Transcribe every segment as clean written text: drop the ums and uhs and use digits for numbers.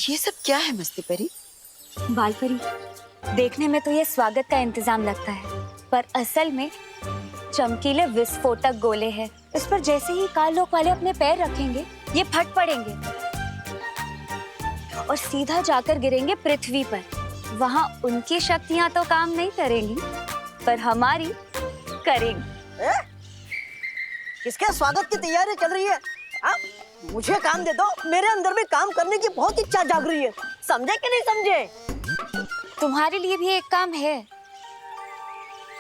ये सब क्या है मस्ती परी? बालपरी, देखने में तो ये स्वागत का इंतजाम लगता है, पर असल में चमकीले विस्फोटक गोले हैं। इस पर जैसे ही काललोक वाले अपने पैर रखेंगे, ये फट पड़ेंगे और सीधा जाकर गिरेंगे पृथ्वी पर। वहाँ उनकी शक्तियाँ तो काम नहीं करेंगी, पर हमारी करेंगी। किसके स्वागत की तैयारी चल रही है? मुझे काम दे दो, मेरे अंदर भी काम करने की बहुत इच्छा जाग रही है। समझे कि नहीं समझे? तुम्हारे लिए भी एक काम है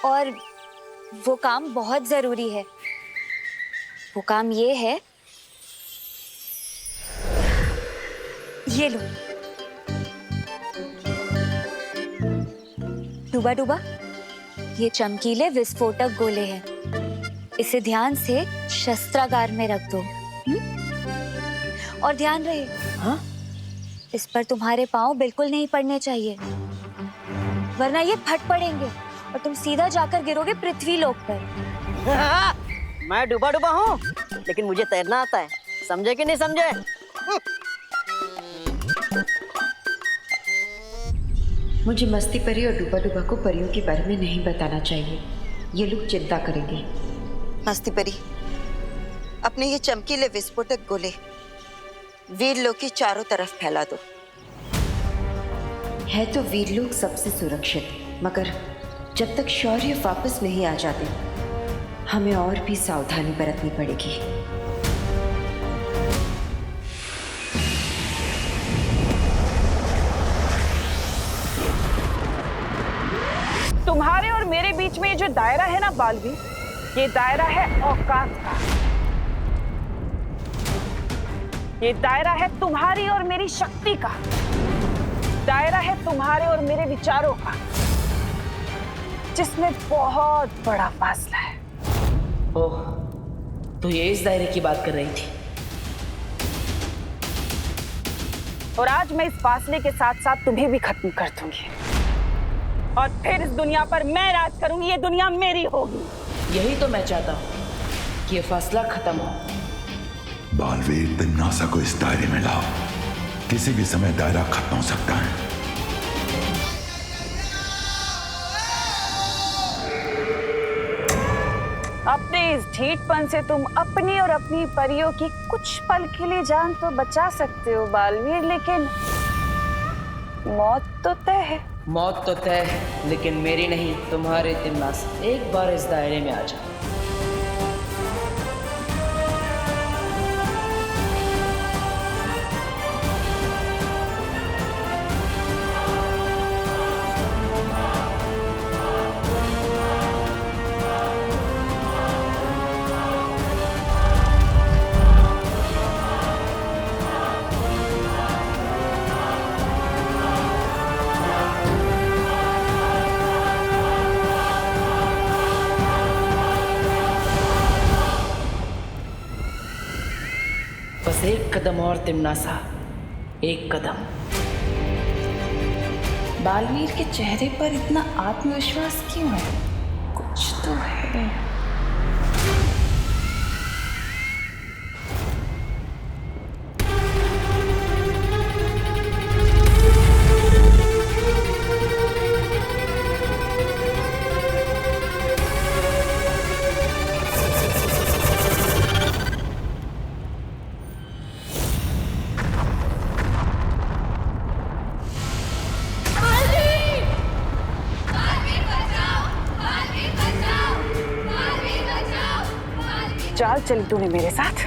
और वो काम बहुत जरूरी है। वो काम ये है, ये लो। डूबा डूबा, ये चमकीले विस्फोटक गोले हैं। इसे ध्यान से शस्त्रागार में रख दो। और ध्यान रहे, हाँ? इस पर तुम्हारे पांव बिल्कुल नहीं पड़ने चाहिए, वरना ये फट पड़ेंगे और तुम सीधा जाकर गिरोगे पृथ्वी लोक पर। मैं डूबा डूबा हूँ, लेकिन मुझे तैरना आता है। समझे कि नहीं समझे? मुझे मस्ती परी और डूबा डूबा को परियों के बारे में नहीं बताना चाहिए, ये लोग चिंता करेंगे। मस्ती परी, अपने ये चमकीले विस्फोटक गोले वीरलोक की चारों तरफ फैला दो। है तो वीरलोक सबसे सुरक्षित, मगर जब तक शौर्य वापस नहीं आ जाते, हमें और भी सावधानी बरतनी पड़ेगी। तुम्हारे और मेरे बीच में ये जो दायरा है ना बालवीर, ये दायरा है औकात का। ये दायरा है तुम्हारी और मेरी शक्ति का। दायरा है तुम्हारे और मेरे विचारों का, जिसमें बहुत बड़ा फासला है। ओह, तो ये इस दायरे की बात कर रही थी। और आज मैं इस फासले के साथ साथ तुम्हें भी खत्म कर दूंगी, और फिर इस दुनिया पर मैं राज करूंगी। ये दुनिया मेरी होगी। यही तो मैं चाहता हूँ कि ये फासला खत्म हो। बालवीर, तिम्नासा को इस दायरे में लाओ। किसी भी समय दायरा खत्म हो सकता है। अपने इस ढीठपन से तुम अपनी और अपनी परियों की कुछ पल के लिए जान तो बचा सकते हो बालवीर, लेकिन मौत तो तय है। मौत तो तय है, लेकिन मेरी नहीं, तुम्हारे। तिम्नासा, एक बार इस दायरे में आ जाओ। बस एक कदम और तिम्नासा, एक कदम। बालवीर के चेहरे पर इतना आत्मविश्वास क्यों है? कुछ तो है। चाल चली तूने मेरे साथ।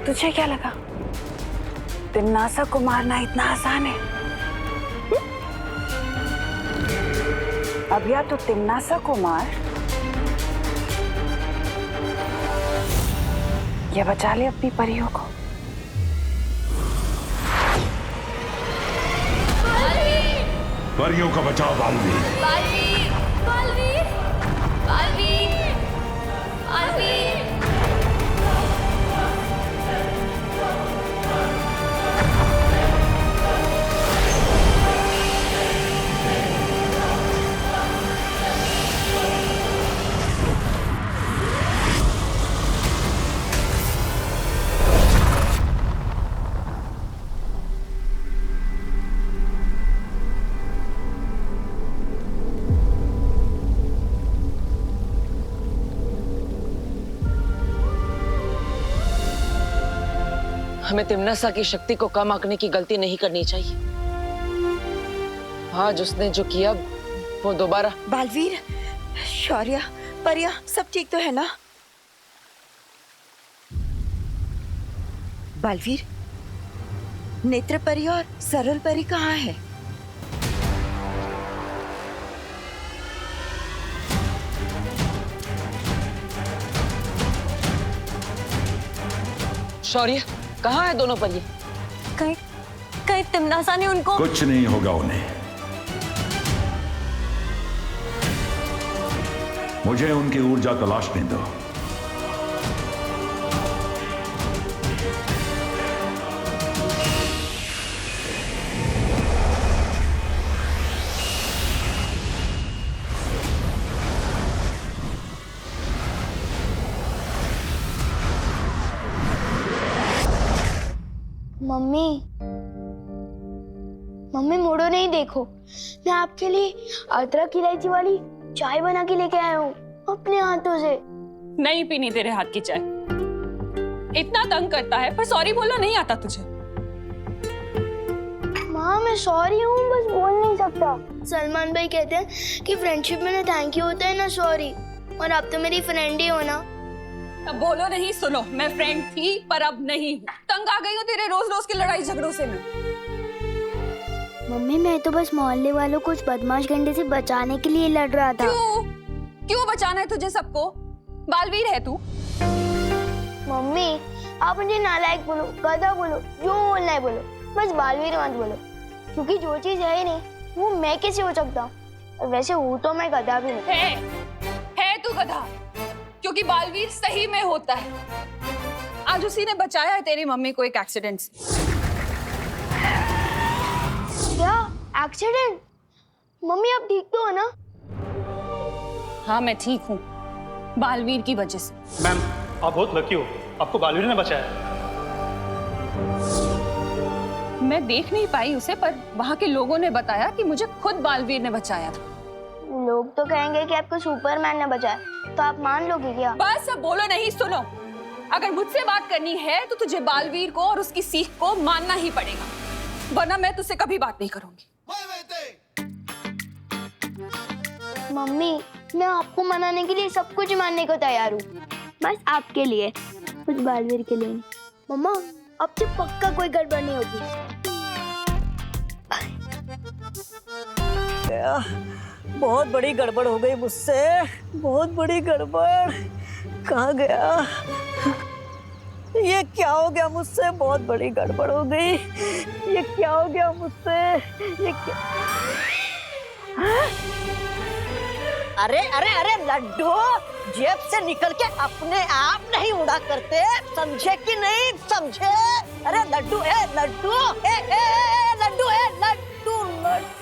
तुझे क्या लगा तिम्नासा को मारना इतना आसान है? अब या तो तिम्नासा को मार या बचा ले अपनी परियों को। परियों का बचाओ बालवीर। बालवीर, बालवीर, बालवीर, बालवीर। हमें तिमनासा की शक्ति को कम आंकने की गलती नहीं करनी चाहिए। आज उसने जो किया वो दोबारा। बालवीर, शौर्य, परिया, सब ठीक तो है ना? बालवीर, नेत्र परी और सरल परी कहाँ है? शौर्य, कहाँ है दोनों परिये? कहीं कहीं तिमनासा ने उनको। कुछ नहीं होगा उन्हें। मुझे उनकी ऊर्जा तलाशने दो। मम्मी, मम्मी मुड़ो नहीं, देखो मैं आपके लिए अदरक इलायची वाली चाय बना के लेके आया हूँ अपने हाथों से। नहीं पीनी तेरे हाथ की चाय। इतना तंग करता है पर सॉरी बोलना नहीं आता तुझे। माँ मैं सॉरी हूँ, बस बोल नहीं सकता। सलमान भाई कहते हैं कि फ्रेंडशिप में ना थैंक यू होता है ना सॉरी, और आप तो मेरी फ्रेंड ही हो ना। अब बोलो नहीं, सुनो, मैं फ्रेंड थी पर अब नहीं हूँ। तंग आ गई हूँ तेरे रोज रोज की लड़ाई झगड़ों से मैं। मम्मी मैं तो बस मोहल्ले वालों को उस बदमाश गंडे से बचाने के लिए लड़ रहा था। क्यों बचाना है तुझे सबको? बालवीर है तू। मम्मी आप मुझे नालायक बोलो, गधा बोलो, जो बोलना है बोलो, बस बालवीर मत बोलो, क्योंकि जो चीज है नहीं वो मैं कैसे हो सकता हूँ, और वैसे हूँ तो मैं गधा भी नहीं। है तू गधा, क्योंकि बालवीर सही में होता है। आज उसी ने बचाया है तेरी मम्मी को एक एक्सीडेंट से। क्या एक्सीडेंट? मम्मी आप ठीक तो हो ना? हाँ मैं ठीक हूँ, बालवीर की वजह से। मैम आप बहुत लकी हो, आपको बालवीर ने बचाया। मैं देख नहीं पाई उसे, पर वहाँ के लोगों ने बताया कि मुझे खुद बालवीर ने बचाया था। लोग तो कहेंगे कि आपको सुपरमैन ने बचाया, तो आप मान लोगे क्या? बस अब बोलो नहीं, सुनो। अगर मुझसे बात करनी है तो तुझे बालवीर को और उसकी सीख को मानना ही पड़ेगा, वरना मैं तुझसे कभी बात नहीं करूंगी। मम्मी मैं आपको मनाने के लिए सब कुछ मानने को तैयार हूँ, बस आपके लिए, कुछ बालवीर के लिए नहीं। मम्मा अब से पक्का कोई गड़बड़ नहीं होगी। बहुत बड़ी गड़बड़ हो गई मुझसे, बहुत बड़ी गड़बड़। कहाँ गया ये? क्या हो गया मुझसे? बहुत बड़ी गड़बड़ हो गई। ये क्या हो गया मुझसे? ये क्या? अरे अरे अरे लड्डू, जेब से निकल के अपने आप नहीं उड़ा करते, समझे कि नहीं समझे? अरे लड्डू है, लड्डू लड्डू है, लड्डू लड्डू।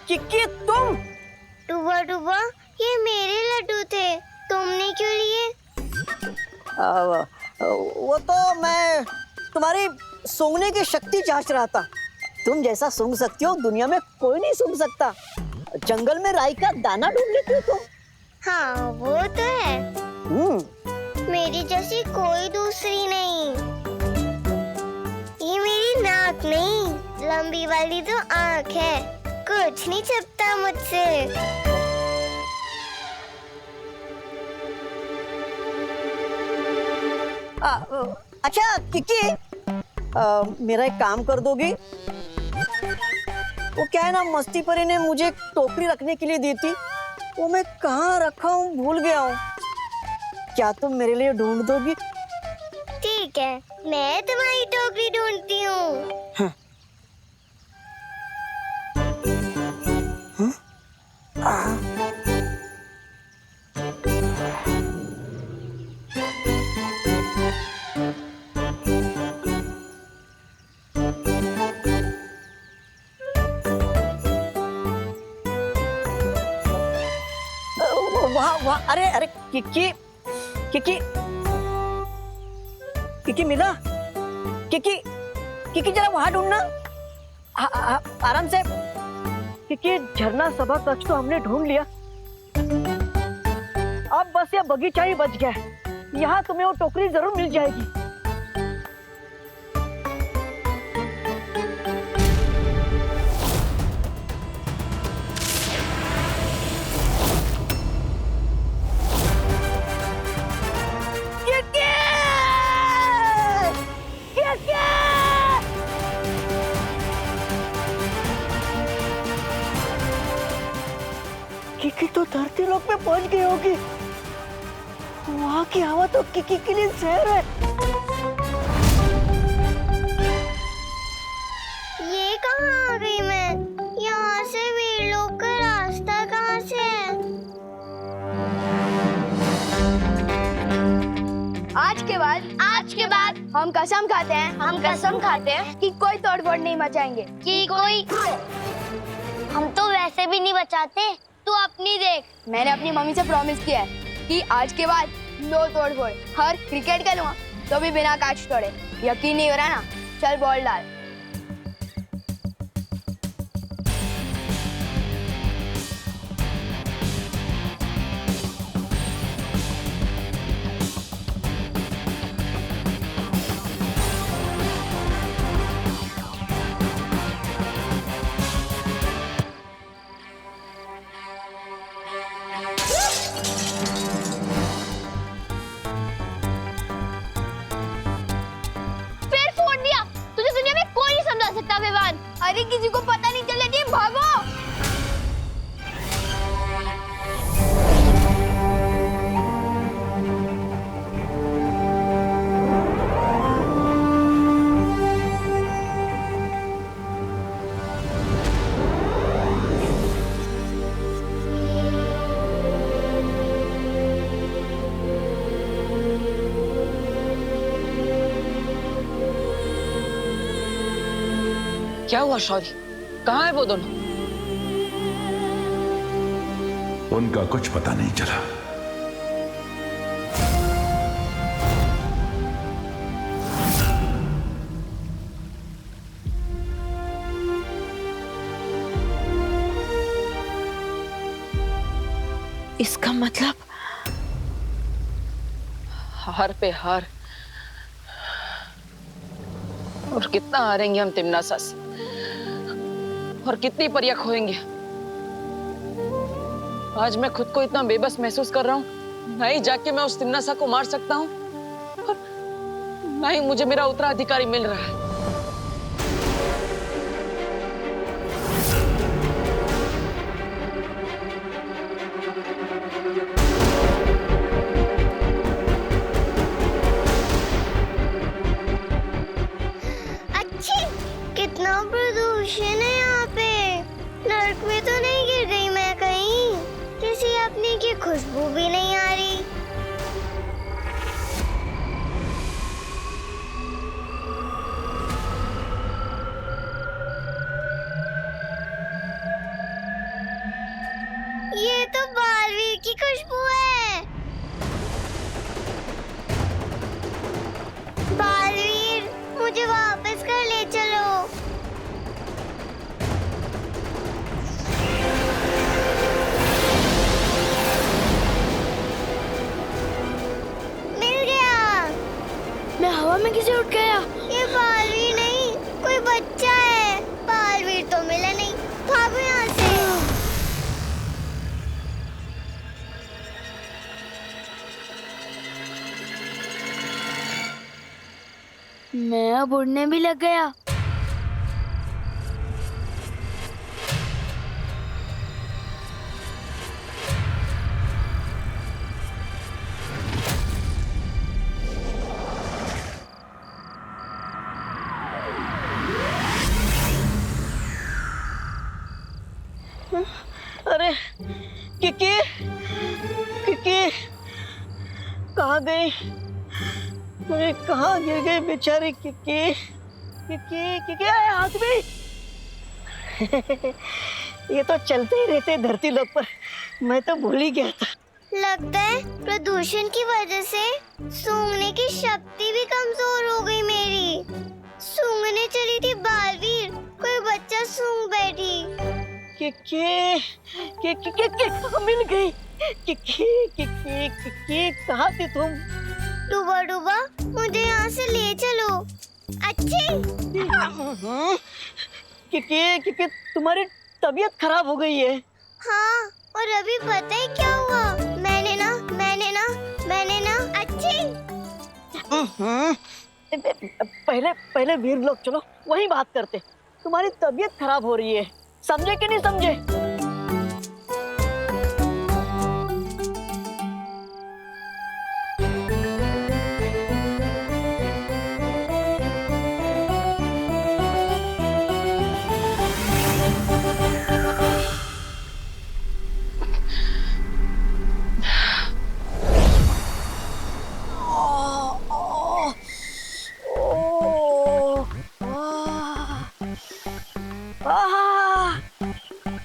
किक्की तुम? डूबा डूबा ये मेरे लड्डू थे, तुमने क्यों लिए? वो तो मैं तुम्हारी सूंघने की शक्ति जांच रहा था। तुम जैसा सूंघ सकती हो दुनिया में कोई नहीं सूंघ सकता। जंगल में राई का दाना ढूंढ लेती हो तुम। हाँ वो तो है, मेरी जैसी कोई दूसरी नहीं। ये मेरी नाक नहीं, लंबी वाली तो आँख है, कुछ नहीं छिपता मुझसे। अच्छा किक्की, मेरा एक काम कर दोगी? वो क्या है ना, मस्ती परी ने मुझे एक टोकरी रखने के लिए दी थी, वो मैं कहाँ रखा हूँ भूल गया हूँ। क्या तुम मेरे लिए ढूंढ दोगी? ठीक है, मैं तुम्हारी टोकरी ढूंढती हूँ। वाह वाह, अरे अरे किक्की किक्की किक्की मिला? किक्की किक्की जरा वहां ढूंढना, आराम से। क्योंकि झरना सभा कक्ष तो हमने ढूंढ लिया, अब बस ये बगीचा ही बच गया है। यहाँ तुम्हें वो टोकरी जरूर मिल जाएगी। किकी तो धरती लोक में पहुंच गई होगी। वहाँ की हवा तो किकी के लिए जहर है। ये कहाँ आ गई मैं? यहाँ से वीरलोक का रास्ता कहाँ से है? आज के बाद हम कसम खाते हैं कि कोई तोड़फोड़ नहीं मचाएंगे। हम तो वैसे भी नहीं बचाते, तू अपनी देख। मैंने अपनी मम्मी से प्रॉमिस किया है कि आज के बाद नो तोड़फोड़। हर क्रिकेट खेलूंगा तो भी बिना कैच तोड़े। यकीन नहीं हो रहा ना? चल बॉल डाल। अरे किसी को पता नहीं चलने चाहिए, भागो। क्या हुआ शौर्य? कहाँ है वो दोनों? उनका कुछ पता नहीं चला। इसका मतलब हार पे हार। और कितना हारेंगे हम तिम्नासा से, और कितनी परियां खोएंगे। आज मैं खुद को इतना बेबस महसूस कर रहा हूँ। ना ही जाके मैं उस तिम्नासा को मार सकता हूँ, और ना ही मुझे मेरा उत्तराधिकारी मिल रहा है। कितना प्रदूषण है यहाँ पे। नर्क में तो नहीं गिर गई मैं कहीं? किसी अपने की खुशबू भी नहीं आ रही। ये तो बालवीर की खुशबू है। बालवीर, मुझे वापस कर ले चलो। मैं हवा में कैसे उठ गया? ये बालवीर नहीं, कोई बच्चा है। बालवीर तो मिला नहीं, भागो यहाँ से। मैं अब उड़ने भी लग गया। अरे किकी, किकी कहाँ गई? मैं कहाँ गिर गई बेचारी किकी? किकी, किकी हाथ में। ये तो चलते ही रहते धरती लोक पर, मैं तो भूल ही गया था। लगता है प्रदूषण की वजह से सूंघने की शक्ति भी कमजोर हो गई मेरी। सूंघने चली थी बालवीर, कोई बच्चा सूंघ बैठी। मिल गई। कहाँ थी तुम? डूबा डूबा मुझे यहाँ से ले चलो। अच्छी कि तुम्हारी तबीयत खराब हो गई है। हाँ, और अभी पता है क्या हुआ? मैंने ना अच्छी। पहले वीर लोग चलो वहीं बात करते। तुम्हारी तबीयत खराब हो रही है, समझे कि नहीं समझे?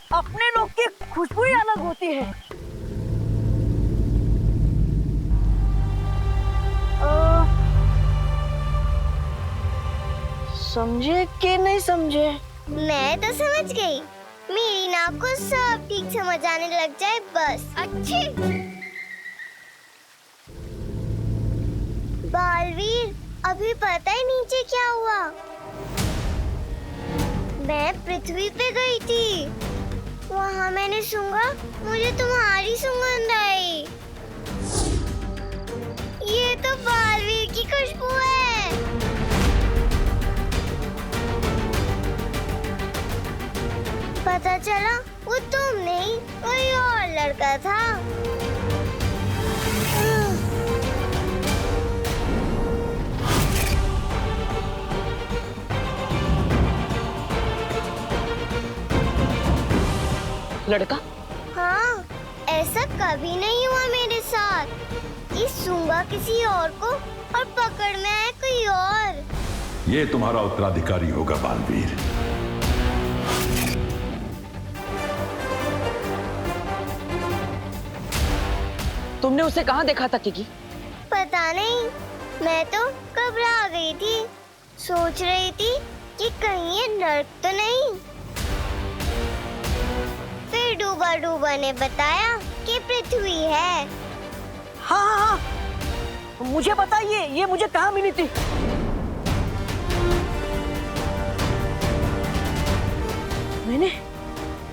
अपने लोग की खुशबू ही अलग होती है। समझे कि नहीं समझे? मैं तो समझ गई। मेरी नाक को सब ठीक समझ आने लग जाए बस। अच्छी बालवीर, अभी पता है नीचे क्या हुआ? मैं पृथ्वी पे गई थी, वहाँ मैंने सूंघा, मुझे तुम्हारी सुगंध आई। ये तो बालवीर की खुशबू है। पता चला वो तुम नहीं, कोई और लड़का था। लड़का? हाँ, ऐसा कभी नहीं हुआ मेरे साथ कि सूंघा किसी और को और पकड़ में आया कोई और। ये तुम्हारा उत्तराधिकारी होगा बालवीर। तुमने उसे कहाँ देखा था किकी? पता नहीं, मैं तो घबरा गई थी, सोच रही थी कि कहीं ये नर्क तो नहीं। फिर डूबा डूबा ने बताया कि पृथ्वी है। हाँ, मुझे बताइए ये मुझे कहाँ मिली थी?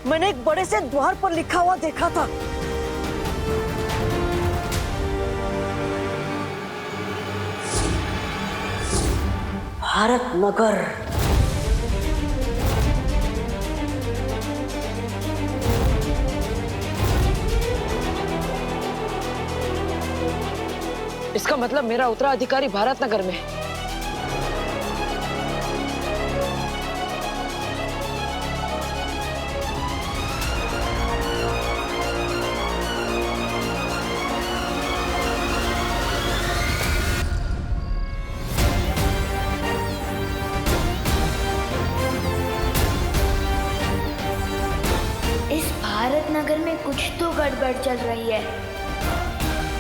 मैंने एक बड़े से द्वार पर लिखा हुआ देखा था। भारत नगर। इसका मतलब मेरा उत्तराधिकारी भारत नगर में है। इस भारत नगर में कुछ तो गड़बड़ चल रही है।